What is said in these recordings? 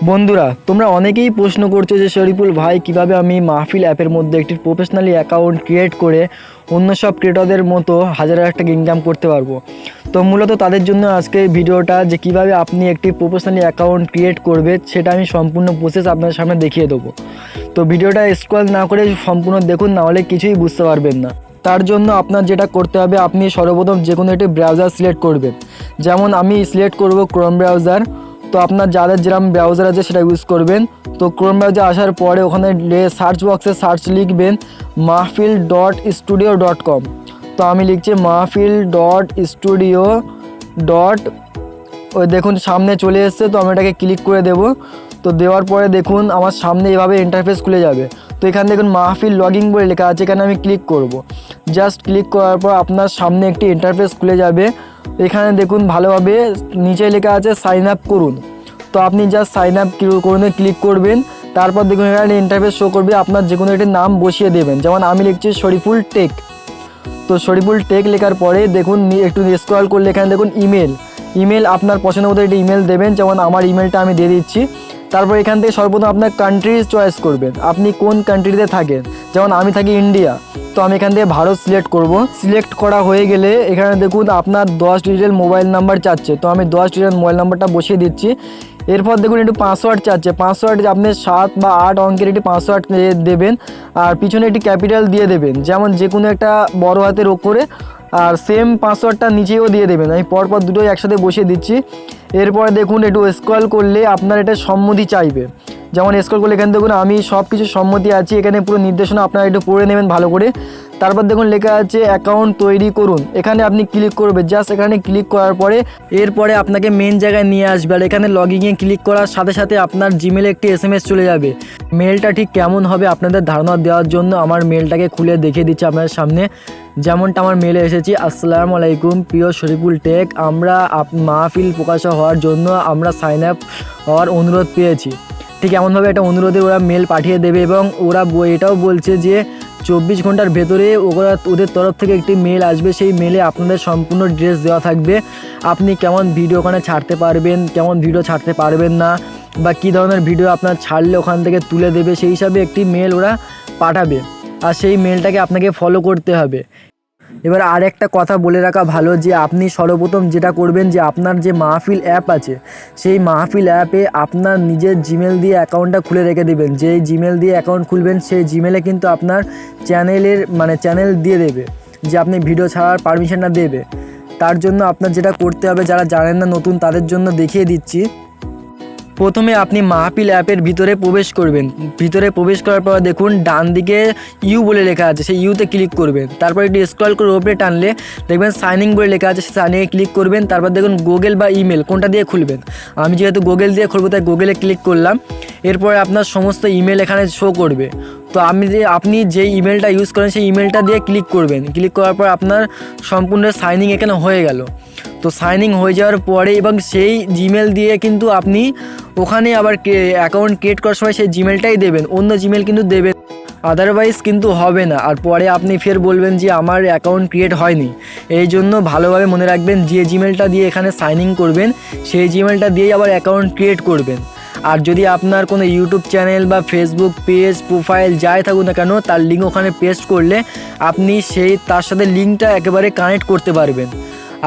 বন্ধুরা, তোমরা অনেকেই প্রশ্ন করছো যে শরীফুল ভাই কিভাবে আমি মাহফিল অ্যাপের মধ্যে একটি প্রফেশনালি অ্যাকাউন্ট ক্রিয়েট করে অন্য সব ক্রিয়েটরদের মতো হাজার হাজার টাকা ইনকাম করতে পারবো। তো মূলত তাদের জন্য আজকে এই ভিডিওটা, যে কিভাবে আপনি একটি প্রফেশনালি অ্যাকাউন্ট ক্রিয়েট করবে সেটা আমি সম্পূর্ণ প্রসেস আপনাদের সামনে দেখিয়ে দেবো। তো ভিডিওটা স্ক্রল না করে সম্পূর্ণ দেখুন, না হলে কিছুই বুঝতে পারবেন না। তার জন্য আপনার যেটা করতে হবে, আপনি সর্বপ্রথম যে কোনো একটি ব্রাউজার সিলেক্ট করবেন। যেমন আমি সিলেক্ট করব ক্রোম ব্রাউজার। তো আপনার যাদের যেরকম ব্রাউজার আছে সেটা ইউজ করবেন। তো ক্রোম ব্রাউজার আসার পরে ওখানে সার্চ বক্সে সার্চ লিখবেন mahfil.studio.com। তো আমি লিখছি mahfil.studio. ওই দেখুন সামনে চলে এসছে। তো আমি এটাকে ক্লিক করে দেব। তো দেওয়ার পরে দেখুন আমার সামনে এভাবে ইন্টারফেস খুলে যাবে। তো এখানে দেখুন মাহফিল লগইন বলে লেখা আছে, এখানে আমি ক্লিক করব। জাস্ট ক্লিক করার পর আপনার সামনে একটি ইন্টারফেস খুলে যাবে। এখানে দেখুন ভালোভাবে নিচে লেখা আছে সাইন আপ করুন। তো আপনি জাস্ট সাইন আপ করুন ক্লিক করবেন। তারপর দেখুন এখানে ইন্টারফেস শো করবে, আপনার যে কোনো একটি নাম বসিয়ে দেবেন। যেমন আমি লিখছি শরীফুল টেক। তো শরীফুল টেক লেখার পরে দেখুন একটু স্ক্রল করলে এখানে দেখুন ইমেল আপনার পছন্দ মতো একটি ইমেল দেবেন। যেমন আমার ইমেলটা আমি দিয়ে দিচ্ছি। তারপর এখান থেকে সর্বপ্রথম আপনার কান্ট্রি চয়েস করবেন, আপনি কোন কান্ট্রিতে থাকেন। যেমন আমি থাকি ইন্ডিয়া, তো আমি এখান থেকে ভারত সিলেক্ট করব। সিলেক্ট করা হয়ে গেলে এখানে দেখুন আপনার 10 ডিজিটাল মোবাইল নাম্বার চাচ্ছে। তো আমি 10 ডিজিটাল মোবাইল নাম্বারটা বসিয়ে দিচ্ছি। এরপর দেখুন একটু পাসওয়ার্ড চাচ্ছে। পাসওয়ার্ড আপনি 7 বা 8 অঙ্কের একটি পাসওয়ার্ড দেবেন, আর পিছনে একটি ক্যাপিটাল দিয়ে দেবেন, যেমন যে কোনো একটা বড় হাতের ওপরে। আর সেম পাসওয়ার্ডটা নিচেও দিয়ে দেবেন। আমি পরপর দুটোই একসাথে বসিয়ে দিচ্ছি। এরপরে দেখুন একটু স্ক্রল করলে আপনার এটা সম্মতি চাইবে। যেমন স্ক্রল করলে এখানে দেখুন আমি সব কিছু সম্মতি আছি, এখানে পুরো নির্দেশনা আপনারা একটু পড়ে নেবেন ভালো করে। তারপর দেখুন লেখা আছে অ্যাকাউন্ট তৈরি করুন, এখানে আপনি ক্লিক করবেন। জাস্ট এখানে ক্লিক করার পরে এরপরে আপনাকে মেন জায়গায় নিয়ে আসবে। আর এখানে লগইনে ক্লিক করার সাথে সাথে আপনার জিমেলে একটি SMS চলে যাবে। মেলটা ঠিক কেমন হবে আপনাদের ধারণা দেওয়ার জন্য আমার মেলটাকে খুলে দেখিয়ে দিচ্ছি আপনাদের সামনে। যেমনটা আমার মেলে এসেছি, আসসালামু আলাইকুম প্রিয় শরীফুল টেক, আমরা মাহফিল প্রকাশ হওয়ার জন্য আমরা সাইন আপ হওয়ার অনুরোধ পেয়েছি। ঠিক এমনভাবে একটা অনুরোধে ওরা মেল পাঠিয়ে দেবে, এবং ওরা এটাও বলছে যে 24 ঘন্টার ভেতরে ওদের তরফ থেকে একটি মেল আসবে। সেই মেলে আপনাদের সম্পূর্ণ ড্রেস দেওয়া থাকবে, আপনি কেমন ভিডিও ওখানে ছাড়তে পারবেন, কেমন ভিডিও ছাড়তে পারবেন না, বা কী ধরনের ভিডিও আপনার ছাড়লে ওখান থেকে তুলে দেবে, সেই হিসাবে একটি মেল ওরা পাঠাবে। আর সেই মেলটাকে আপনাকে ফলো করতে হবে। এবার আর একটা কথা বলে রাখা ভালো, যে আপনি সর্বপ্রথম যেটা করবেন, যে আপনার যে মাহফিল অ্যাপ আছে সেই মাহফিল অ্যাপে আপনার নিজের জিমেল দিয়ে অ্যাকাউন্টটা খুলে রেখে দেবেন। যেই জিমেল দিয়ে অ্যাকাউন্ট খুলবেন সেই জিমেলে কিন্তু আপনার চ্যানেল দিয়ে দেবে, যে আপনি ভিডিও ছাড়ার পারমিশনটা দেবে। তার জন্য আপনার যেটা করতে হবে, যারা জানেন না নতুন তাদের জন্য দেখিয়ে দিচ্ছি। প্রথমে আপনি মাহফিল অ্যাপের ভিতরে প্রবেশ করবেন। ভিতরে প্রবেশ করার পর দেখুন ডান দিকে ইউ বলে লেখা আছে, সেই ইউতে ক্লিক করবেন। তারপর একটু স্ক্রল করে উপরে টানলে দেখবেন সাইনিং বলে লেখা আছে, সাইনিংয়ে ক্লিক করবেন। তারপর দেখুন গুগল বা ইমেল কোনটা দিয়ে খুলবেন। আমি যেহেতু গুগল দিয়ে খুলবো তাই গুগলে ক্লিক করলাম। এরপরে আপনার সমস্ত ইমেল এখানে শো করবে। তো আপনি যে ইমেলটা ইউজ করেন সেই ইমেলটা দিয়ে ক্লিক করবেন। ক্লিক করার পর আপনার সম্পূর্ণ সাইনিং এখানে হয়ে গেল। তো সাইনিং হয়ে যাওয়ার পরে এবং সেই জিমেল দিয়ে কিন্তু আপনি ওখানে আবার অ্যাকাউন্ট ক্রিয়েট করার সময় সেই জিমেলটাই দেবেন, অন্য জিমেল কিন্তু দেবেন, আদারওয়াইজ কিন্তু হবে না। আর পরে আপনি ফের বলবেন যে আমার অ্যাকাউন্ট ক্রিয়েট হয়নি। এই জন্য ভালোভাবে মনে রাখবেন, যে জিমেলটা দিয়ে এখানে সাইনিং করবেন সেই জিমেলটা দিয়েই আবার অ্যাকাউন্ট ক্রিয়েট করবেন। আর যদি আপনার কোনো ইউটিউব চ্যানেল বা ফেসবুক পেজ প্রোফাইল যাই থাকুক না কেন, তার লিঙ্ক ওখানে পেস্ট করলে আপনি তার সাথে লিঙ্কটা একেবারে কানেক্ট করতে পারবেন।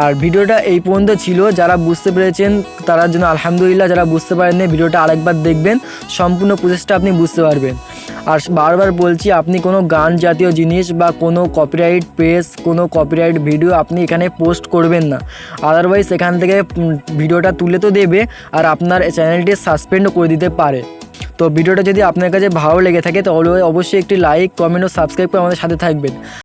আর ভিডিওটা এই পর্যন্ত ছিল। যারা বুঝতে পেরেছেন তার জন্য আলহামদুলিল্লাহ, যারা বুঝতে পারেননি ভিডিওটা আরেকবার দেখবেন, সম্পূর্ণ প্রসেসটা আপনি বুঝতে পারবেন। আর বারবার বলছি, আপনি কোনো গান জাতীয় জিনিস বা কোনো কপিরাইট পেজ, কোনো কপিরাইট ভিডিও আপনি এখানে পোস্ট করবেন না, আদারওয়াইজ এখান থেকে ভিডিওটা তুলে তো দেবে আর আপনার চ্যানেলটি সাসপেন্ডও করে দিতে পারে। তো ভিডিওটা যদি আপনার কাছে ভালো লেগে থাকে তাহলে অবশ্যই একটি লাইক, কমেন্ট ও সাবস্ক্রাইব করে আমাদের সাথে থাকবেন।